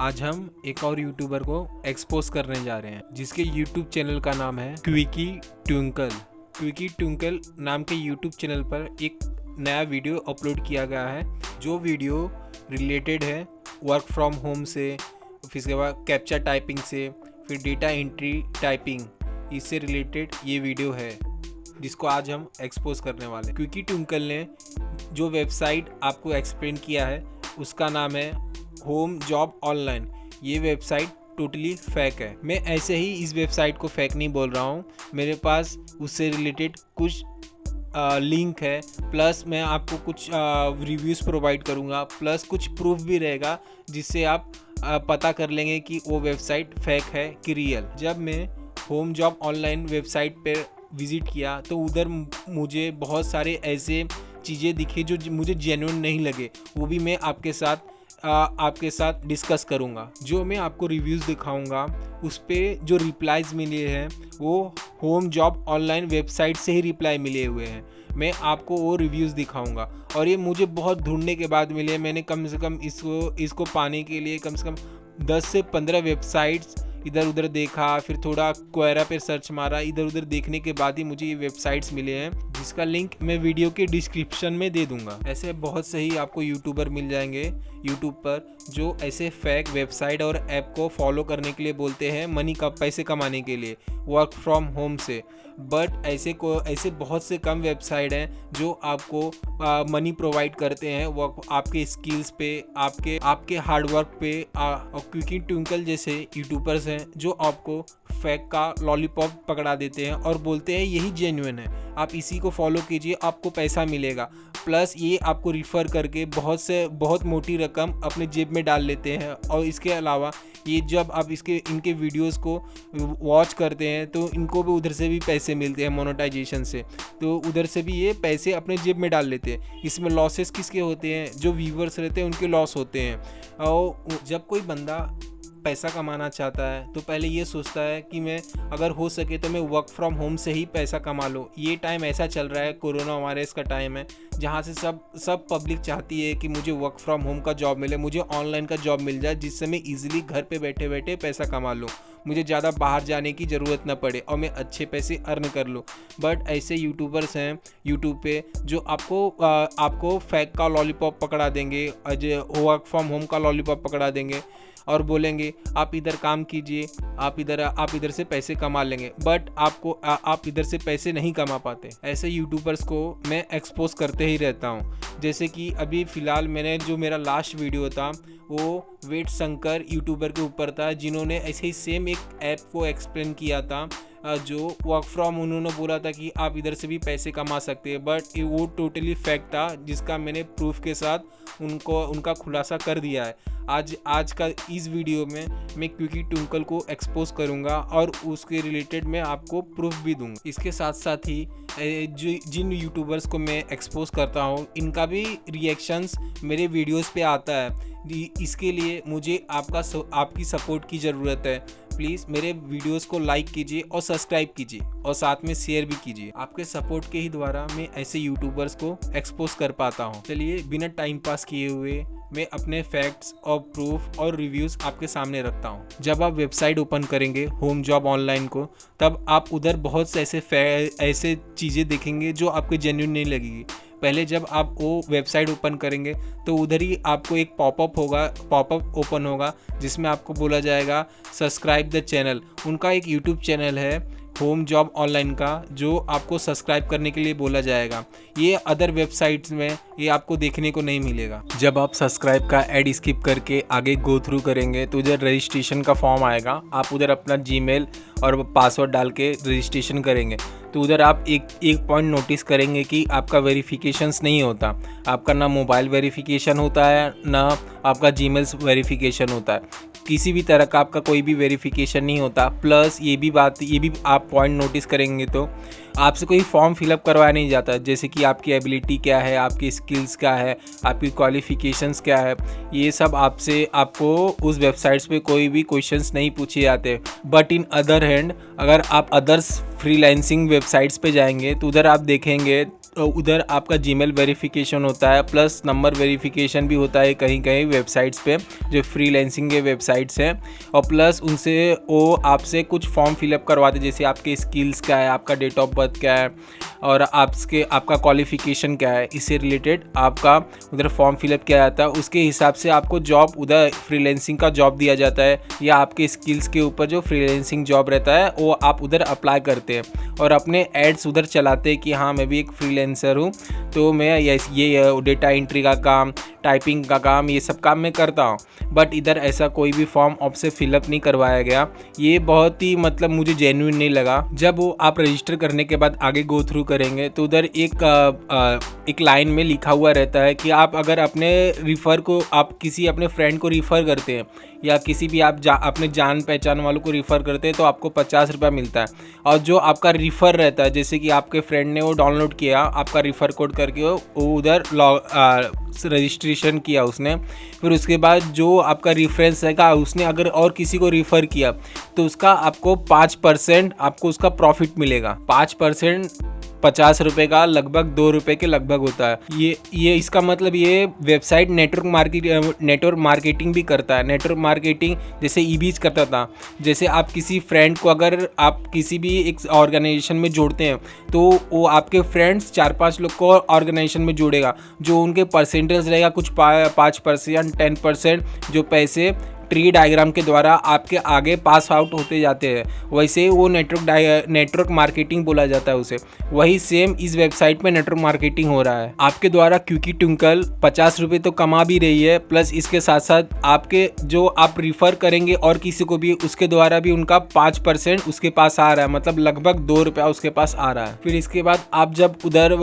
आज हम एक और यूट्यूबर को एक्सपोज करने जा रहे हैं जिसके यूट्यूब चैनल का नाम है क्विकी ट्विंकल। क्विकी ट्विंकल नाम के यूट्यूब चैनल पर एक नया वीडियो अपलोड किया गया है जो वीडियो रिलेटेड है वर्क फ्रॉम होम से, फिर इसके बाद कैप्चा टाइपिंग से, फिर डेटा एंट्री टाइपिंग, इससे रिलेटेड ये वीडियो है जिसको आज हम एक्सपोज करने वाले हैं। क्विकी ट्विंकल ने जो वेबसाइट आपको एक्सप्लेन किया है उसका नाम है होम जॉब ऑनलाइन। ये वेबसाइट टोटली फेक है। मैं ऐसे ही इस वेबसाइट को फेक नहीं बोल रहा हूँ, मेरे पास उससे रिलेटेड कुछ लिंक है, प्लस मैं आपको कुछ रिव्यूज़ प्रोवाइड करूँगा, प्लस कुछ प्रूफ भी रहेगा जिससे आप पता कर लेंगे कि वो वेबसाइट फेक है कि रियल। जब मैं होम जॉब ऑनलाइन वेबसाइट पर विज़िट किया तो उधर मुझे बहुत सारे ऐसे चीज़ें दिखे जो मुझे जेन्युइन नहीं लगे, वो भी मैं आपके साथ डिस्कस करूँगा। जो मैं आपको रिव्यूज़ दिखाऊँगा उस पर जो रिप्लाईज़ मिले हैं वो होम जॉब ऑनलाइन वेबसाइट से ही रिप्लाई मिले हुए हैं। मैं आपको वो रिव्यूज़ दिखाऊँगा और ये मुझे बहुत ढूंढने के बाद मिले। मैंने कम से कम इसको पाने के लिए कम से कम 10 से 15 वेबसाइट्स इधर उधर देखा, फिर थोड़ा क्वेरा पे सर्च मारा, इधर उधर देखने के बाद ही मुझे ये वेबसाइट्स मिले हैं जिसका लिंक मैं वीडियो के डिस्क्रिप्शन में दे दूंगा। ऐसे बहुत से ही आपको यूट्यूबर मिल जाएंगे यूट्यूब पर जो ऐसे फेक वेबसाइट और ऐप को फॉलो करने के लिए बोलते हैं पैसे कमाने के लिए वर्क फ्रॉम होम से। बट ऐसे बहुत से कम वेबसाइट हैं जो आपको मनी प्रोवाइड करते हैं आपके स्किल्स पे, आपके हार्डवर्क पे। क्विकी ट्विंकल जैसे यूट्यूबर्स हैं जो आपको फेक का लॉलीपॉप पकड़ा देते हैं और बोलते हैं यही जेन्युइन है, आप इसी को फॉलो कीजिए आपको पैसा मिलेगा। प्लस ये आपको रिफ़र करके बहुत मोटी रकम अपने जेब में डाल लेते हैं। और इसके अलावा ये जब आप इनके वीडियोस को वॉच करते हैं तो इनको भी उधर से भी पैसे मिलते हैं मोनेटाइजेशन से, तो उधर से भी ये पैसे अपने जेब में डाल लेते हैं। इसमें लॉसेस किसके होते हैं? जो व्यूवर्स रहते हैं उनके लॉस होते हैं। और जब कोई बंदा पैसा कमाना चाहता है तो पहले ये सोचता है कि मैं अगर हो सके तो मैं वर्क फ्रॉम होम से ही पैसा कमा लो। ये टाइम ऐसा चल रहा है, कोरोना वायरस का टाइम है, जहाँ से सब पब्लिक चाहती है कि मुझे वर्क फ्रॉम होम का जॉब मिले, मुझे ऑनलाइन का जॉब मिल जाए जिससे मैं ईजिली घर पे बैठे बैठे पैसा कमा लूँ, मुझे ज़्यादा बाहर जाने की ज़रूरत ना पड़े और मैं अच्छे पैसे अर्न कर लूँ। बट ऐसे यूट्यूबर्स हैं यूट्यूब पे जो आपको फेक का लॉलीपॉप पकड़ा देंगे, वर्क फ्रॉम होम का लॉलीपॉप पकड़ा देंगे और बोलेंगे आप इधर काम कीजिए, आप इधर से पैसे कमा लेंगे। बट आप इधर से पैसे नहीं कमा पाते। ऐसे यूट्यूबर्स को मैं एक्सपोज करते ही रहता हूँ। जैसे कि अभी फ़िलहाल जो मेरा लास्ट वीडियो था वो वेट शंकर यूट्यूबर के ऊपर था जिन्होंने ऐसे ही सेम एक ऐप को एक्सप्लेन किया था जो वर्क फ्रॉम, उन्होंने बोला था कि आप इधर से भी पैसे कमा सकते हैं, बट वो टोटली फेक था जिसका मैंने प्रूफ के साथ उनका खुलासा कर दिया है। आज का इस वीडियो में मैं क्विकी ट्विंकल को एक्सपोज करूंगा और उसके रिलेटेड मैं आपको प्रूफ भी दूंगा। इसके साथ साथ ही जिन यूट्यूबर्स को मैं एक्सपोज करता हूं इनका भी रिएक्शंस मेरे वीडियोस पे आता है। इसके लिए मुझे आपकी सपोर्ट की ज़रूरत है। प्लीज़ मेरे वीडियोस को लाइक कीजिए और सब्सक्राइब कीजिए और साथ में शेयर भी कीजिए। आपके सपोर्ट के ही द्वारा मैं ऐसे यूट्यूबर्स को एक्सपोज कर पाता हूँ। चलिए बिना टाइम पास किए हुए मैं अपने फैक्ट्स और प्रूफ और रिव्यूज़ आपके सामने रखता हूँ। जब आप वेबसाइट ओपन करेंगे होम जॉब ऑनलाइन को, तब आप उधर बहुत से ऐसे चीज़ें देखेंगे जो आपको जेन्युइन नहीं लगेगी। पहले जब आप वो वेबसाइट ओपन करेंगे तो उधर ही आपको एक पॉपअप ओपन होगा जिसमें आपको बोला जाएगा सब्सक्राइब द चैनल। उनका एक यूट्यूब चैनल है होम जॉब ऑनलाइन का जो आपको सब्सक्राइब करने के लिए बोला जाएगा। ये अदर वेबसाइट्स में ये आपको देखने को नहीं मिलेगा। जब आप सब्सक्राइब का ऐड स्किप करके आगे गो थ्रू करेंगे तो उधर रजिस्ट्रेशन का फॉर्म आएगा। आप उधर अपना जीमेल और पासवर्ड डाल के रजिस्ट्रेशन करेंगे तो उधर आप एक पॉइंट नोटिस करेंगे कि आपका वेरिफिकेशंस नहीं होता। आपका ना मोबाइल वेरिफिकेशन होता है ना आपका जीमेल वेरिफिकेशन होता है। किसी भी तरह का आपका कोई भी वेरिफिकेशन नहीं होता। प्लस ये भी आप पॉइंट नोटिस करेंगे तो आपसे कोई फॉर्म फिलअप करवाया नहीं जाता, जैसे कि आपकी एबिलिटी क्या है, आपकी स्किल्स क्या है, आपकी क्वालिफ़िकेशंस क्या है, ये सब आपको उस वेबसाइट्स पे कोई भी क्वेश्चंस नहीं पूछे जाते। बट इन अदर हैंड अगर आप अदर्स फ्रीलांसिंग वेबसाइट्स पे जाएंगे तो उधर आप देखेंगे उधर आपका जीमेल वेरिफिकेशन होता है, प्लस नंबर वेरिफिकेशन भी होता है कहीं कहीं वेबसाइट्स पे जो फ्रीलांसिंग के वेबसाइट्स हैं। और प्लस उनसे वो आपसे कुछ फॉर्म फिलअप करवाते, जैसे आपके स्किल्स क्या है, आपका डेट ऑफ बर्थ क्या है और आपका क्वालिफिकेशन क्या है, इससे रिलेटेड आपका उधर फॉर्म फिलअप किया जाता है। उसके हिसाब से आपको जॉब उधर फ्रीलांसिंग का जॉब दिया जाता है, या आपके स्किल्स के ऊपर जो फ्रीलांसिंग जॉब रहता है वो आप उधर अप्लाई करते हैं और अपने एड्स उधर चलाते हैं कि हाँ मैं भी एक फ्रीलांसर हूँ, तो मैं ये डेटा एंट्री का काम, टाइपिंग का काम, ये सब काम मैं करता हूँ। बट इधर ऐसा कोई भी फॉर्म आपसे फिलअप नहीं करवाया गया। ये बहुत ही मतलब मुझे जेन्युइन नहीं लगा। जब वो आप रजिस्टर करने के बाद आगे गो थ्रू करेंगे तो उधर एक लाइन में लिखा हुआ रहता है कि आप अगर आप किसी अपने फ्रेंड को रिफ़र करते हैं या किसी भी आप अपने जान पहचान वालों को रिफ़र करते हैं तो आपको 50 रुपये मिलता है। और जो आपका रिफ़र रहता है, जैसे कि आपके फ्रेंड ने वो डाउनलोड किया आपका रिफ़र कोड करके, वो उधर रजिस्ट्रेशन किया उसने, फिर उसके बाद जो आपका रेफरेंस रहेगा उसने अगर और किसी को रिफ़र किया तो उसका आपको 5% आपको उसका प्रॉफिट मिलेगा। 5% 50 रुपये का लगभग 2 रुपये के लगभग होता है। ये इसका मतलब ये वेबसाइट नेटवर्क मार्केटिंग भी करता है। नेटवर्क मार्केटिंग जैसे ईबीज करता था, जैसे आप किसी फ्रेंड को अगर आप किसी भी एक ऑर्गेनाइजेशन में जोड़ते हैं तो वो आपके फ्रेंड्स 4-5 लोग को ऑर्गेनाइजेशन में जोड़ेगा, जो उनके परसेंटेज रहेगा कुछ 5% 10% जो पैसे ट्री डायग्राम के द्वारा आपके आगे पास आउट होते जाते हैं, वैसे वो नेटवर्क मार्केटिंग बोला जाता है उसे। वही सेम इस वेबसाइट पे नेटवर्क मार्केटिंग हो रहा है। आपके द्वारा क्विकी ट्विंकल 50 रुपये तो कमा भी रही है, प्लस इसके साथ साथ आपके जो आप रिफ़र करेंगे और किसी को भी, उसके द्वारा भी उनका 5% उसके पास आ रहा है, मतलब लगभग 2 रुपया उसके पास आ रहा है। फिर इसके बाद आप जब उधर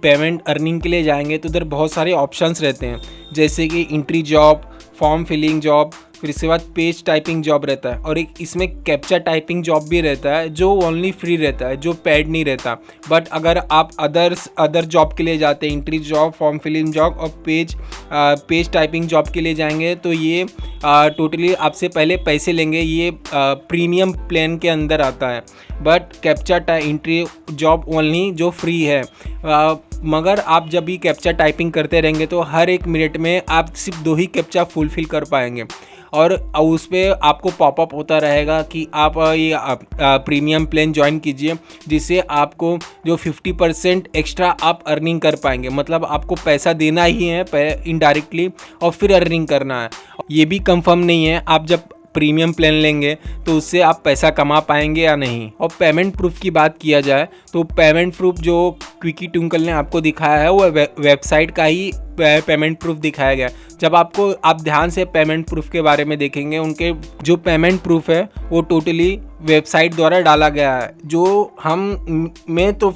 पेमेंट अर्निंग के लिए जाएंगे तो उधर बहुत सारे ऑप्शंस रहते हैं, जैसे कि entry job, form filling job, फिर इसके बाद पेज टाइपिंग जॉब रहता है, और एक इसमें कैप्चा टाइपिंग जॉब भी रहता है जो ओनली फ्री रहता है, जो पेड नहीं रहता। बट अगर आप अदर जॉब के लिए जाते हैं, entry job, form filling job और पेज टाइपिंग जॉब के लिए जाएंगे तो ये टोटली आपसे पहले पैसे लेंगे। ये प्रीमियम प्लान के अंदर आता है। But captcha entry job only जो फ्री है। मगर आप जब भी कैप्चा टाइपिंग करते रहेंगे तो हर 1 मिनट में आप सिर्फ 2 ही कैप्चा फुलफिल कर पाएंगे, और उस पर आपको पॉपअप होता रहेगा कि आप ये प्रीमियम प्लान ज्वाइन कीजिए, जिससे आपको जो 50% एक्स्ट्रा आप अर्निंग कर पाएंगे। मतलब आपको पैसा देना ही है इनडायरेक्टली और फिर अर्निंग करना है। ये भी कंफर्म नहीं है आप जब प्रीमियम प्लान लेंगे तो उससे आप पैसा कमा पाएंगे या नहीं। और पेमेंट प्रूफ की बात किया जाए तो पेमेंट प्रूफ जो क्विकी ट्विंकल ने आपको दिखाया है वो वेबसाइट का ही पेमेंट प्रूफ दिखाया गया। जब आप ध्यान से पेमेंट प्रूफ के बारे में देखेंगे, उनके जो पेमेंट प्रूफ है वो टोटली वेबसाइट द्वारा डाला गया है, जो मैं तो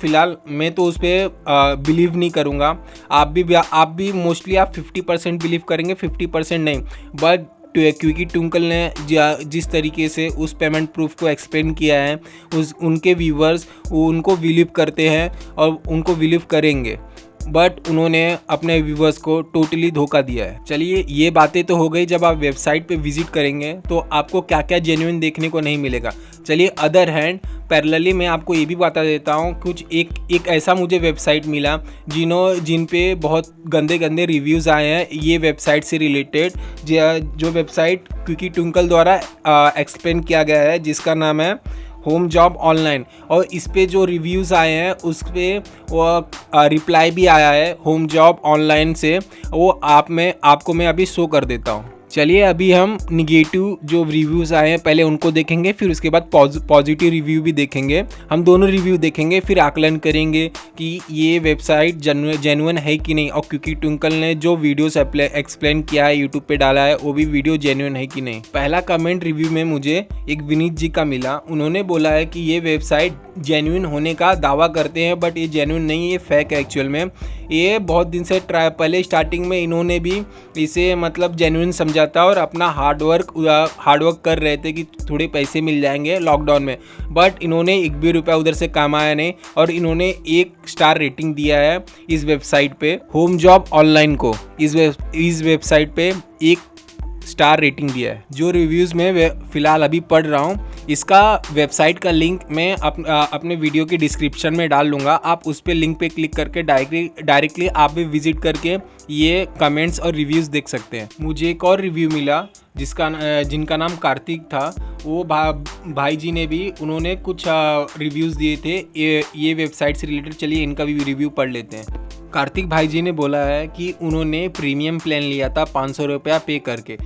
उस पर बिलीव नहीं करूँगा। आप भी मोस्टली आप 50% बिलीव करेंगे, 50% नहीं। बट क्विकी ट्विंकल ने जिस तरीके से उस पेमेंट प्रूफ को एक्सप्लेन किया है, उनके व्यूवर्स उनको बिलीव करते हैं और उनको बिलीव करेंगे। बट उन्होंने अपने व्यूवर्स को टोटली धोखा दिया है। चलिए, ये बातें तो हो गई। जब आप वेबसाइट पे विजिट करेंगे तो आपको क्या क्या जेन्युइन देखने को नहीं मिलेगा। चलिए, अदर हैंड पैरेलली मैं आपको ये भी बता देता हूँ, कुछ एक ऐसा मुझे वेबसाइट मिला जिन पे बहुत गंदे रिव्यूज़ आए हैं ये वेबसाइट से रिलेटेड, जो वेबसाइट क्विकी ट्विंकल द्वारा एक्सप्लेन किया गया है, जिसका नाम है होम जॉब ऑनलाइन। और इस पे जो रिव्यूज़ आए हैं उस पर रिप्लाई भी आया है होम जॉब ऑनलाइन से, वो आपको मैं अभी शो कर देता हूँ। चलिए, अभी हम निगेटिव जो रिव्यूज़ आए हैं पहले उनको देखेंगे, फिर उसके बाद पॉजिटिव रिव्यू भी देखेंगे। हम दोनों रिव्यू देखेंगे, फिर आकलन करेंगे कि ये वेबसाइट जेन्युइन है कि नहीं, और क्विकी ट्विंकल ने जो वीडियोस एक्सप्लेन किया है, यूट्यूब पे डाला है, वो भी वीडियो जेन्युइन है कि नहीं। पहला कमेंट रिव्यू में मुझे एक विनीत जी का मिला। उन्होंने बोला है कि ये वेबसाइट जेन्युइन होने का दावा करते हैं, बट ये जेन्युइन नहीं है, ये फेक है एक्चुअल में। ये बहुत दिन से पहले स्टार्टिंग में इन्होंने भी इसे मतलब जेन्युइन समझा था और अपना हार्डवर्क कर रहे थे कि थोड़े पैसे मिल जाएंगे लॉकडाउन में। बट इन्होंने 1 भी रुपया उधर से कमाया नहीं, और इन्होंने 1 स्टार रेटिंग दिया है इस वेबसाइट पे, होम जॉब ऑनलाइन को। इस वेबसाइट पे 1 स्टार रेटिंग दिया है। जो रिव्यूज़ मैं फ़िलहाल अभी पढ़ रहा हूँ, इसका वेबसाइट का लिंक मैं अपने वीडियो के डिस्क्रिप्शन में डाल लूँगा। आप उस पर लिंक पे क्लिक करके डायरेक्टली आप भी विजिट करके ये कमेंट्स और रिव्यूज़ देख सकते हैं। मुझे एक और रिव्यू मिला जिनका नाम कार्तिक था। वो भाई जी ने भी उन्होंने कुछ रिव्यूज़ दिए थे ये वेबसाइट से रिलेटेड। चलिए इनका भी रिव्यू पढ़ लेते हैं। कार्तिक भाई जी ने बोला है कि उन्होंने प्रीमियम प्लान लिया था 500 रुपया पे करके।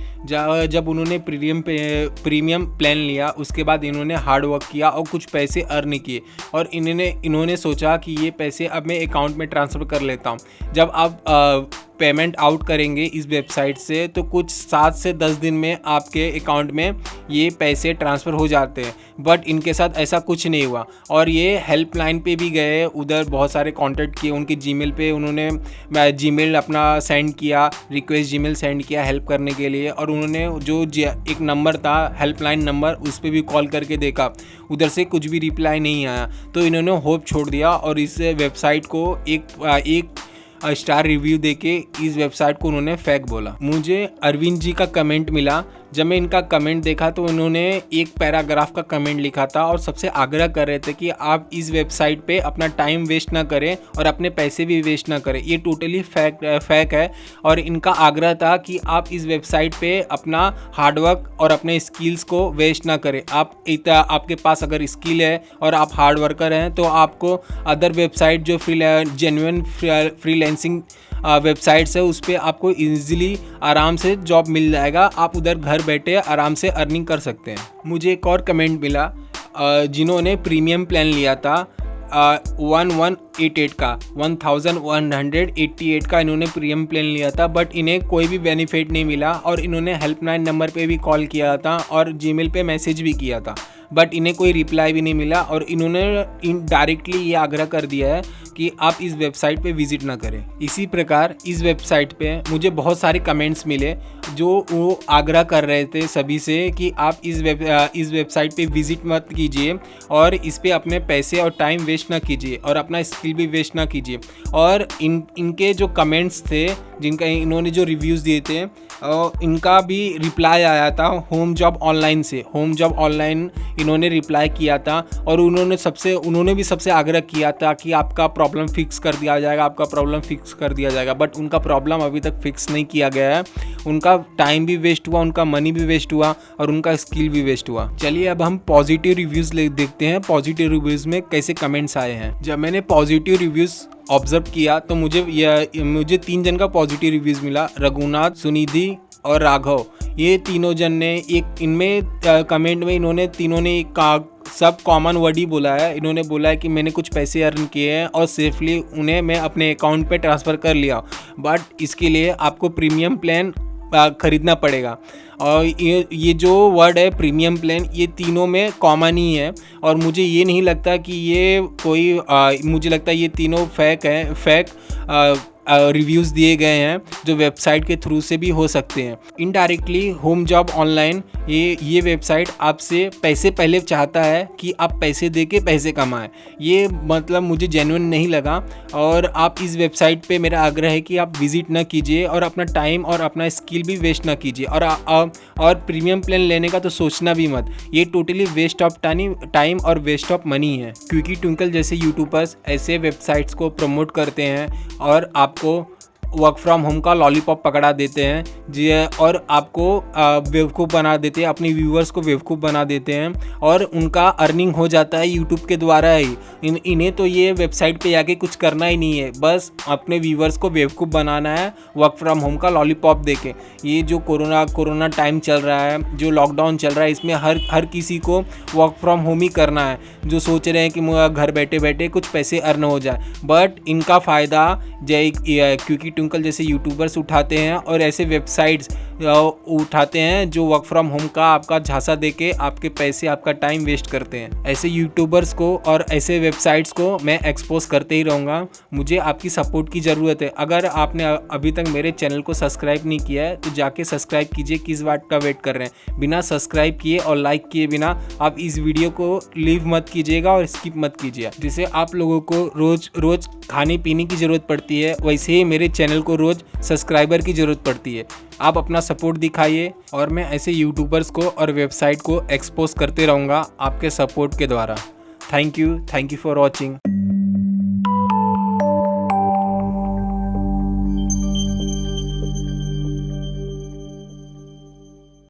जब उन्होंने प्रीमियम प्लान लिया, उसके बाद इन्होंने हार्ड वर्क किया और कुछ पैसे अर्न किए, और इन्होंने सोचा कि ये पैसे अब मैं अकाउंट में ट्रांसफ़र कर लेता हूँ। जब आप पेमेंट आउट करेंगे इस वेबसाइट से, तो कुछ 7 से 10 दिन में आपके अकाउंट में ये पैसे ट्रांसफ़र हो जाते हैं। बट इनके साथ ऐसा कुछ नहीं हुआ, और ये हेल्पलाइन पे भी गए, उधर बहुत सारे कांटेक्ट किए, उनके जीमेल पे उन्होंने जीमेल अपना सेंड किया, रिक्वेस्ट जीमेल सेंड किया हेल्प करने के लिए, और उन्होंने जो एक नंबर था हेल्पलाइन नंबर, उस पर भी कॉल करके देखा, उधर से कुछ भी रिप्लाई नहीं आया। तो इन्होंने होप छोड़ दिया और इस वेबसाइट को एक स्टार रिव्यू देके इस वेबसाइट को उन्होंने फेक बोला। मुझे अरविंद जी का कमेंट मिला। जब मैं इनका कमेंट देखा तो इन्होंने एक पैराग्राफ का कमेंट लिखा था और सबसे आग्रह कर रहे थे कि आप इस वेबसाइट पे अपना टाइम वेस्ट ना करें और अपने पैसे भी वेस्ट ना करें। ये टोटली फेक है, और इनका आग्रह था कि आप इस वेबसाइट पे अपना हार्डवर्क और अपने स्किल्स को वेस्ट ना करें। आपके पास अगर स्किल है और आप हार्ड वर्कर हैं तो आपको अदर वेबसाइट जो जेन्युइन फ्रीलांसिंग वेबसाइट्स है उस पर आपको ईजिली आराम से जॉब मिल जाएगा। आप उधर घर बैठे आराम से अर्निंग कर सकते हैं। मुझे एक और कमेंट मिला जिन्होंने प्रीमियम प्लान लिया था 1188 का 1188 का इन्होंने प्रीमियम प्लान लिया था, बट इन्हें कोई भी बेनिफिट नहीं मिला, और इन्होंने हेल्पलाइन नंबर पे भी कॉल किया था और जीमेल पे मैसेज भी किया था, बट इन्हें कोई रिप्लाई भी नहीं मिला, और इन्होंने डायरेक्टली ये आग्रह कर दिया है कि आप इस वेबसाइट पे विजिट ना करें। इसी प्रकार इस वेबसाइट पे मुझे बहुत सारे कमेंट्स मिले जो वो आग्रह कर रहे थे सभी से कि आप इस वेबसाइट पे विजिट मत कीजिए और इस पे अपने पैसे और टाइम वेस्ट ना कीजिए और अपना स्किल भी वेस्ट ना कीजिए। और इनके जो कमेंट्स थे, जिनका इन्होंने जो रिव्यूज़ दिए थे, इनका भी रिप्लाई आया था होम जॉब ऑनलाइन से। होम जॉब ऑनलाइन इन्होंने रिप्लाई किया था, और उन्होंने भी सबसे आग्रह किया था कि आपका प्रॉब्लम फिक्स कर दिया जाएगा, आपका प्रॉब्लम फिक्स कर दिया जाएगा। बट उनका प्रॉब्लम अभी तक फिक्स नहीं किया गया है। उनका टाइम भी वेस्ट हुआ, उनका मनी भी वेस्ट हुआ, और उनका स्किल भी वेस्ट हुआ। चलिए अब हम पॉजिटिव रिव्यूज़ देखते हैं, पॉजिटिव रिव्यूज़ में कैसे कमेंट्स आए हैं। जब मैंने पॉजिटिव रिव्यूज़ ऑब्जर्व किया तो मुझे 3 जन का पॉजिटिव रिव्यूज़ मिला, रघुनाथ, सुनिधि और राघव। ये तीनों जन ने इनमें कमेंट में इन्होंने तीनों ने सब कॉमन वर्ड ही बोला है। इन्होंने बोला है कि मैंने कुछ पैसे अर्न किए हैं और सेफली उन्हें मैं अपने अकाउंट पे ट्रांसफ़र कर लिया, बट इसके लिए आपको प्रीमियम प्लान ख़रीदना पड़ेगा। और ये जो वर्ड है प्रीमियम प्लान, ये तीनों में कॉमन ही है, और मुझे ये नहीं लगता कि ये मुझे लगता है ये तीनों फेक रिव्यूज़ दिए गए हैं जो वेबसाइट के थ्रू से भी हो सकते हैं। इनडायरेक्टली होम जॉब ऑनलाइन ये वेबसाइट आपसे पैसे पहले चाहता है कि आप पैसे दे के पैसे कमाएं। ये मतलब मुझे जेन्युइन नहीं लगा, और आप इस वेबसाइट पे मेरा आग्रह है कि आप विजिट ना कीजिए और अपना टाइम और अपना स्किल भी वेस्ट ना कीजिए, और प्रीमियम प्लान लेने का तो सोचना भी मत। ये टोटली वेस्ट ऑफ टाइम और वेस्ट ऑफ मनी है। क्विकी ट्विंकल जैसे यूट्यूबर्स ऐसे वेबसाइट्स को प्रमोट करते हैं और आपको वर्क फ्रॉम होम का लॉलीपॉप पकड़ा देते हैं जी, और आपको बेवकूफ़ बना देते हैं, अपने व्यूवर्स को बेवकूफ़ बना देते हैं, और उनका अर्निंग हो जाता है यूट्यूब के द्वारा ही। इन्हें तो ये वेबसाइट पे जाके कुछ करना ही नहीं है, बस अपने व्यूवर्स को बेवकूफ़ बनाना है वर्क फ्रॉम होम का लॉलीपॉप देके। ये जो कोरोना टाइम चल रहा है, जो लॉकडाउन चल रहा है, इसमें हर किसी को वर्क फ्रॉम होम ही करना है, जो सोच रहे हैं कि घर बैठे बैठे कुछ पैसे अर्न हो जाए। बट इनका फ़ायदा क्विकी ट्विंकल जैसे यूट्यूबर्स उठाते हैं, और ऐसे वेबसाइट्स उठाते हैं जो वर्क फ्रॉम होम का आपका झांसा देके आपके पैसे, आपका टाइम वेस्ट करते हैं। ऐसे यूट्यूबर्स को और ऐसे वेबसाइट्स को मैं एक्सपोज करते ही रहूँगा। मुझे आपकी सपोर्ट की ज़रूरत है। अगर आपने अभी तक मेरे चैनल को सब्सक्राइब नहीं किया है तो जाके सब्सक्राइब कीजिए। किस बात का वेट कर रहे हैं? बिना सब्सक्राइब किए और लाइक किए बिना आप इस वीडियो को लीव मत कीजिएगा और स्किप मत कीजिए। जैसे आप लोगों को रोज़ खाने पीने की ज़रूरत पड़ती है, वैसे ही मेरे चैनल चैनल को रोज़ सब्सक्राइबर की ज़रूरत पड़ती है। आप अपना सपोर्ट दिखाइए और मैं ऐसे यूट्यूबर्स को और वेबसाइट को एक्सपोज करते रहूँगा आपके सपोर्ट के द्वारा। Thank you for watching.